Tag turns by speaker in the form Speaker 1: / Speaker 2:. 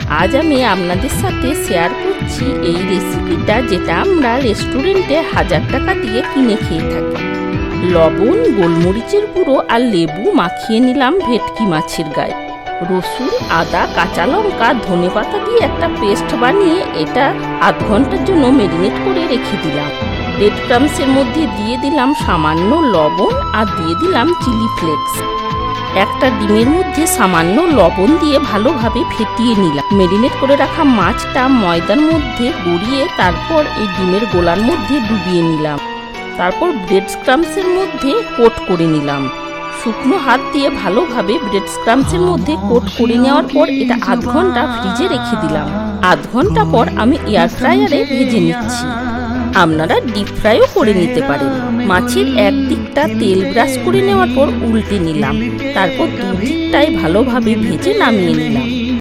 Speaker 1: আজ আমি আপনাদের সাথে শেয়ার করছি এই রেসিপিটা, যেটা আমরা রেস্টুরেন্টে 1000 টাকা দিয়ে কিনে খেয়ে থাকি। লবণ, গোলমরিচের গুঁড়ো আর লেবু মাখিয়ে নিলাম ভেটকি মাছের গায়ে। রসুন, আদা, কাঁচা লঙ্কা, ধনেপাতা দিয়ে একটা পেস্ট বানিয়ে এটা আধ ঘন্টার জন্য ম্যারিনেট করে রেখে দিলাম। ব্রেড ক্রাম্বসের মধ্যে দিয়ে দিলাম সামান্য লবণ আর দিয়ে দিলাম চিলি ফ্লেক্স। একটা ডিমের মধ্যে সামান্য লবণ দিয়ে ভালোভাবে ফেটিয়ে নিলাম। ম্যারিনেট করে রাখা মাছটা ময়দার মধ্যে গড়িয়ে তারপর এই ডিমের গোলার মধ্যে ডুবিয়ে নিলাম। তারপর ব্রেড ক্রাম্বসের মধ্যে কোট করে নিলাম। শুকনো হাত দিয়ে ভালোভাবে ব্রেড ক্রাম্বসের মধ্যে কোট করে নেওয়ার পর এটা আধ ঘন্টা ফ্রিজে রেখে দিলাম। আধ ঘন্টা পর আমি এয়ার ফ্রায়ারে ভেজে নিচ্ছি। আপনারা ডিপ ফ্রাইও করে নিতে পারেন। মাছের এক দিকটা তেল ব্রাশ করে নেওয়ার পর উল্টে নিলাম। তারপর দুদিকটাই ভালোভাবে ভেজে নামিয়ে নিলাম।